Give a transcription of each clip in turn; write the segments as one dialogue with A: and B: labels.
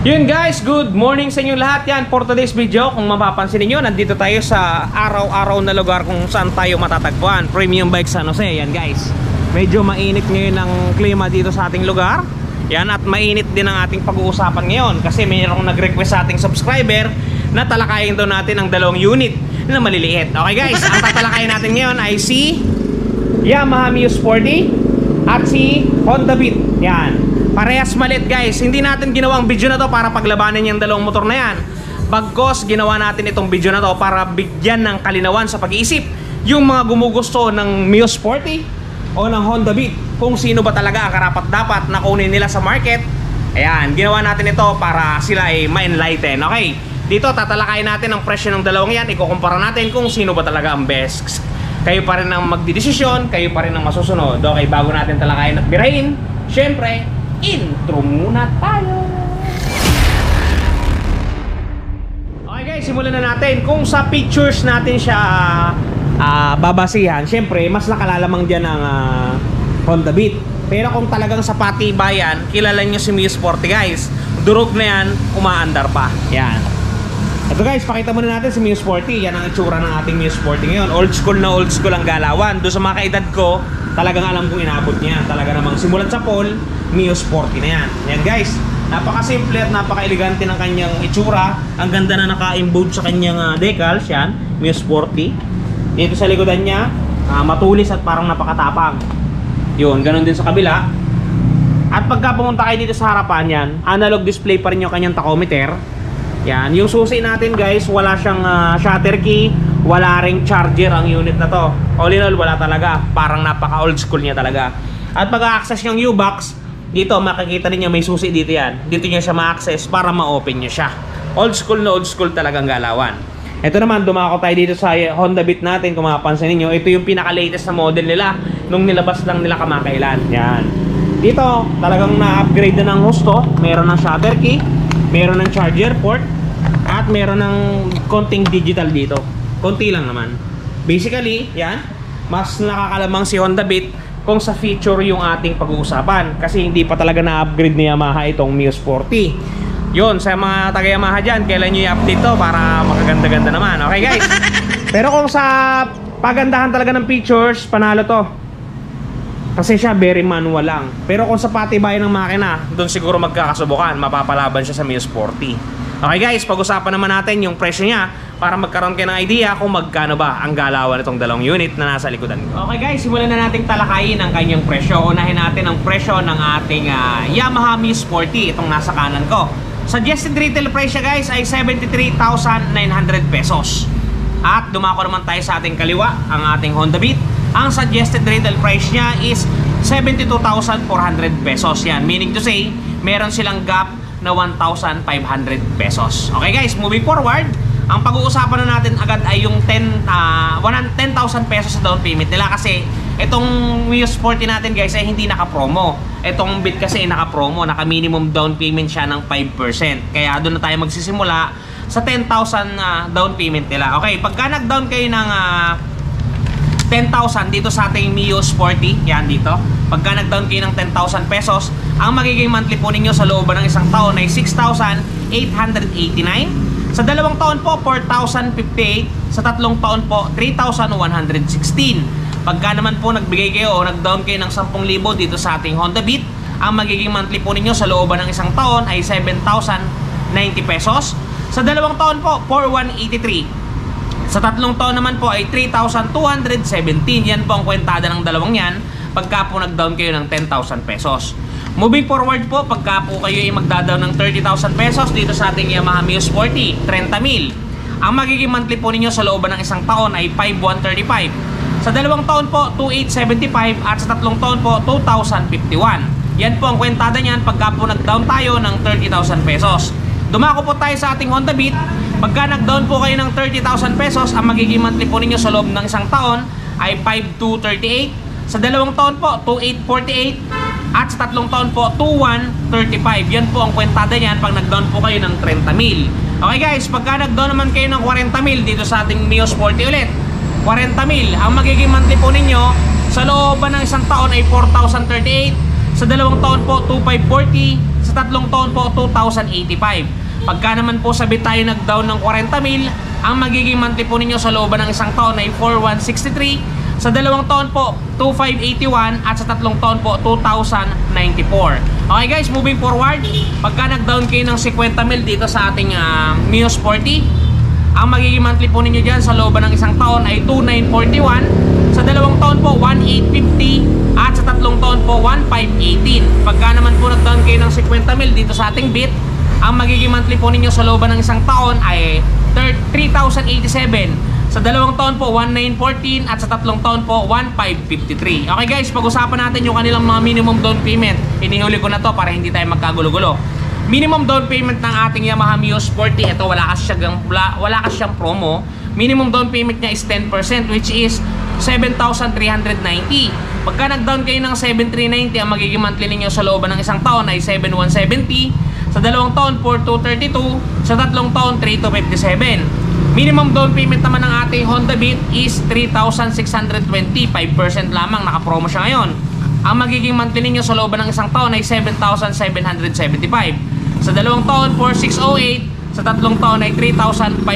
A: Yun guys, good morning sa inyo lahat. Yan, for today's video, kung mapapansin niyo, nandito tayo sa araw-araw na lugar kung saan tayo matatagpuan. Premium Bike San Jose. Yan guys, medyo mainit ngayon ang klima dito sa ating lugar. Yan, at mainit din ang ating pag-uusapan ngayon kasi mayroong nag-request sa ating subscriber na talakayin daw natin ang dalawang unit na maliliit. Okay guys, ang tatalakayin natin ngayon ay si Yamaha Muse 40 at si Honda Beat. Yan, parehas maliit guys. Hindi natin ginawang video na to para paglabanan yung dalawang motor na yan. Bagkos ginawa natin itong video na to para bigyan ng kalinawan sa pag-iisip yung mga gumugusto ng Muse 40 o ng Honda Beat, kung sino ba talaga ang karapat-dapat na kunin nila sa market. Ayan, ginawa natin ito para sila ay ma-enlighten. Okay, dito tatalakayin natin ang presyo ng dalawang yan. Ikukumpara natin kung sino ba talaga ang best. Kayo pa rin ang magdidesisyon, kayo pa rin ang masusunod. Okay, bago natin talakayin at birahin, syempre, intro muna tayo. Okay guys, simulan na natin. Kung sa pictures natin siya babasihan, syempre mas nakalalamang dyan ang Honda Beat. Pero kung talagang sa patibayan, kilala nyo si Muse 40 guys. Durog na yan, umaandar pa. Yan. Ito guys, pakita muna natin si Muse 40. Yan ang itsura ng ating Muse 40 ngayon. Old school na old school ang galawan. Doon sa mga kaedad ko, talagang alam kong inabot niya. Talaga namang simulat sa pole, Muse 40 na yan. Yan guys, napaka-simple at napaka-elegante ng kanyang itsura. Ang ganda na naka-embode sa kanyang decals. Yan, Muse 40. Dito sa likodan niya, matulis at parang napakatapang. Yun, ganun din sa kabila. At pagka pumunta kayo dito sa harapan yan, analog display pa rin yung kanyang tachometer. Yan, yung susi natin guys, wala siyang shutter key, wala ring charger ang unit na to. All in all, wala talaga. Parang napaka old school niya talaga. At pag-access yung U-Box, dito makikita niyo may susi dito yan. Dito niya siya ma-access para ma-open niya siya. Old school na old school talagang galawan. Ito naman, dumako tayo dito sa Honda Beat natin. Kung mapapansin niyo, ito yung pinaka-latest na model nila nung nilabas lang nila kamakailan. Yan. Dito, talagang na-upgrade na ng husto. Meron ng shutter key, meron ng charger port, at meron ng konting digital dito. Konti lang naman. Basically, yan, mas nakakalamang si Honda Beat kung sa feature yung ating pag-uusapan. Kasi hindi pa talaga na-upgrade ni Yamaha itong Muse 40. Yun, sa mga taga-Yamaha dyan, kailan nyo i-update to para makaganda-ganda naman. Okay guys? Pero kung sa pagandahan talaga ng features, panalo to. Kasi siya very manual lang. Pero kung sa patibayan ng makina, doon siguro magkakasubukan. Mapapalaban siya sa Muse 40. Okay guys, pag-usapan naman natin yung presyo niya para magkaroon kayo ng idea kung magkano ba ang galawan itong dalawang unit na nasa likodan ko. Okay guys, simulan na natin talakayin ang kanyang presyo. Unahin natin ang presyo ng ating Yamaha Muse 40, itong nasa kanan ko. Suggested retail price siya guys ay 73,900 pesos. At dumako naman tayo sa ating kaliwa, ang ating Honda Beat. Ang suggested retail price niya is 72,400 pesos. Yan, meaning to say, meron silang gap na 1,500 pesos. Okay guys, moving forward, ang pag-uusapan na natin agad ay yung 10,000 pesos sa down payment nila. Kasi itong Muse 40 natin guys ay hindi naka-promo. Itong Beat kasi naka-promo, naka-minimum down payment siya ng 5%. Kaya doon na tayo magsisimula sa 10,000 down payment nila. Okay, pagka nag-down kayo ng 10,000 dito sa ating Muse 40, yan dito. Pagka nag-down kayo ng 10,000 pesos, ang magiging monthly po ninyo sa loob ng isang taon ay 6,889. Sa dalawang taon po, 4,058. Sa tatlong taon po, 3,116. Pagka naman po nagbigay kayo o nag-down kayo ng 10,000 dito sa ating Honda Beat, ang magiging monthly po ninyo sa loob ng isang taon ay 7,090 pesos. Sa dalawang taon po, 4,183. Sa tatlong taon naman po ay 3,217. Yan po ang kwentada ng dalawang yan pagka po nag-down kayo ng 10,000 pesos. Moving forward po, pagka po kayo ay magda-down ng 30,000 pesos dito sa ating Yamaha Muse 40, 30,000. Ang magiging monthly po ninyo sa looban ng isang taon ay 5,135. Sa dalawang taon po, 2,875. At sa tatlong taon po, 2,051. Yan po ang kwentada niyan pagka po nag-down tayo ng 30,000 pesos. Dumako po tayo sa ating Honda Beat. Pagka nag-down po kayo ng 30,000 pesos, ang magiging monthly po ninyo sa loob ng isang taon ay 5,238. Sa dalawang taon po, 2,848. At sa tatlong taon po, 2,135. Yan po ang kwentada niyan pag nag-down po kayo ng 30,000. Okay guys, pagka nag-down naman kayo ng 40,000 dito sa ating Muse 40 ulit, 40,000, ang magiging monthly po ninyo sa looban ng isang taon ay 4,038. Sa dalawang taon po, 2,540. Sa Sa tatlong taon po, 2,085. Pagka naman po sabit tayo nag-down ng 40,000, ang magiging monthly po ninyo sa looban ng isang taon ay 4,163. Sa dalawang taon po, 2,581. At sa tatlong taon po, 2,094. Okay guys, moving forward, pagka nag-down kayo ng 50,000 dito sa ating Mio Sporty, ang magiging monthly po ninyo dyan sa looban ng isang taon ay 2,941. Sa dalawang taon po, 1,850. At sa tatlong taon po, 1,518. Pagka naman po nag-down kayo ng 50,000 dito sa ating bit, ang magiging monthly po ninyo sa looban ng isang taon ay 3,087. Sa dalawang taon po, 1,914. At sa tatlong taon po, 1,553. Okay guys, pag-usapan natin yung kanilang mga minimum down payment. Inihuli ko na to para hindi tayo magkagulo-gulo. Minimum down payment ng ating Yamaha Mio Sporty, ito wala kasi siyang promo. Minimum down payment niya is 10%, which is 7,390. Pagka nag-down kayo ng 7,390, ang magiging monthly ninyo sa looban ng isang taon ay 7,170. Sa dalawang taon, 4,232. Sa tatlong taon, 3,257. Minimum down payment naman ng ating Honda Beat is 3,620. 5% lamang, naka-promo siya ngayon. Ang magiging monthly ninyo sa looban ng isang taon ay 7,775. Sa dalawang taon, 4,608. Sa tatlong taon ay 3,562.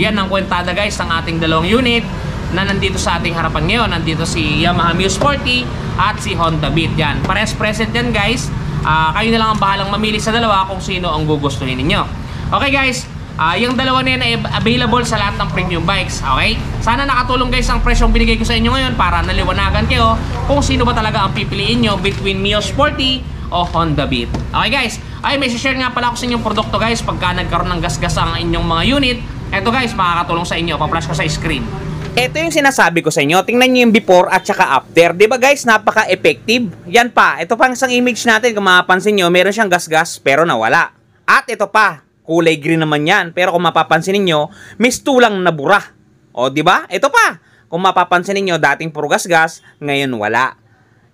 A: Yan ang kwentada guys ng ating dalawang unit na nandito sa ating harapan ngayon. Nandito si Yamaha Mio Sporty at si Honda Beat. Yan, pares present yan guys. Kayo na lang ang bahalang mamili sa dalawa kung sino ang gugustuhin ninyo. Okay guys, yung dalawa na yan ay available sa lahat ng premium bikes. Okay? Sana nakatulong guys ang presyong binigay ko sa inyo ngayon para naliwanagan kayo kung sino ba talaga ang pipiliin nyo between Mio Sporty o Honda Beat. Okay guys, ay may share nga pala ako sa inyong produkto guys. Pagka nagkaroon ng gasgas ang inyong mga unit, eto guys, makakatulong sa inyo. Pa-flash ko sa screen. Ito yung sinasabi ko sa inyo. Tingnan nyo yung before at saka after. Diba guys, napaka-effective. Yan pa, ito pa isang image natin. Kung mapapansin nyo, meron siyang gasgas pero nawala. At ito pa, kulay green naman yan. Pero kung mapapansin niyo, may tulang nabura. O diba? Ito pa, kung mapapansin niyo, dating puro gasgas, ngayon wala.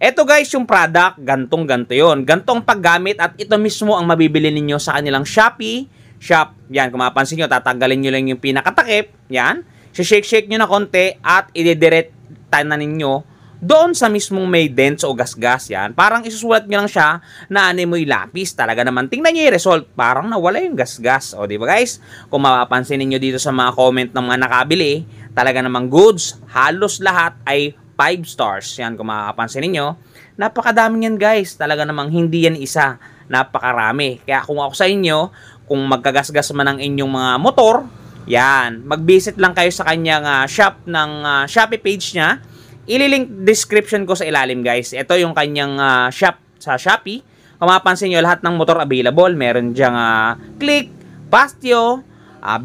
A: Ito guys, yung product, gantong-ganto yun. Gantong paggamit at ito mismo ang mabibili ninyo sa kanilang Shopee shop. Yan, kung mapapansin nyo, tatanggalin nyo lang yung pinakatakip. Yan. Shake-shake nyo na konti at ididirekta na ninyo doon sa mismong may dents o gasgas. Yan. Parang isusulat nyo lang siya na animoy lapis. Talaga naman, tingnan nyo yung result. Parang nawala yung gasgas. O, di ba guys? Kung mapapansin niyo dito sa mga comment ng mga nakabili, talaga namang goods. Halos lahat ay 5 stars. Yan, kung mapapansin niyo, napakadami yan guys. Talaga namang hindi yan isa. Napakarami. Kaya kung ako sa inyo, kung magkagasgas man ang inyong mga motor, yan, mag-visit lang kayo sa kanyang shop ng Shopee page niya. Ililink description ko sa ilalim guys. Ito yung kanyang shop sa Shopee. Kung mapapansin nyo, lahat ng motor available. Meron diyang Click, Pastio,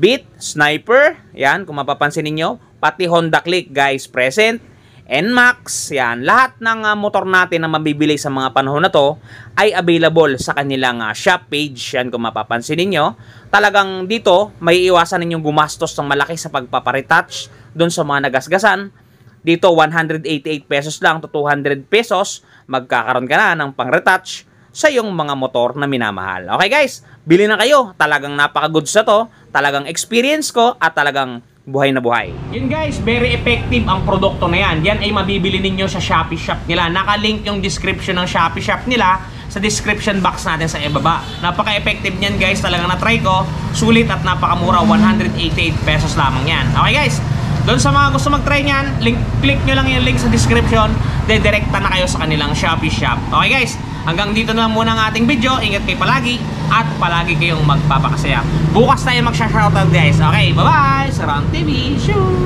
A: Beat, Sniper. Yan, kung mapapansin niyo, pati Honda Click guys present. NMAX, yan. Lahat ng motor natin na mabibili sa mga panahon na to ay available sa kanilang shop page. Yan, kung mapapansin niyo. Talagang dito, may iwasan ninyong gumastos ng malaki sa pagpaparetouch doon sa mga nagasgasan. Dito, 188 pesos lang to 200 pesos. Magkakaroon ka na ng pang-retouch sa iyong mga motor na minamahal. Okay guys, bili na kayo. Talagang napaka-goods na to. Talagang experience ko at talagang buhay na buhay. Yun guys, very effective ang produkto na yan. Yan ay mabibili ninyo sa Shopee shop nila. Nakalink yung description ng Shopee shop nila sa description box natin sa ibaba. Napaka-effective niyan guys. Talagang na-try ko. Sulit at napakamura. 188 pesos lamang yan. Okay guys, doon sa mga gusto mag-try niyan, click nyo lang yung link sa description. Dedirekta na kayo sa kanilang Shopee shop. Okay guys, hanggang dito na lang muna ang ating video. Ingat kayo palagi at palagi kayong magpapakasaya. Bukas tayo mag-shoutout guys. Okay, bye-bye! Sa Ron TV. Shoo!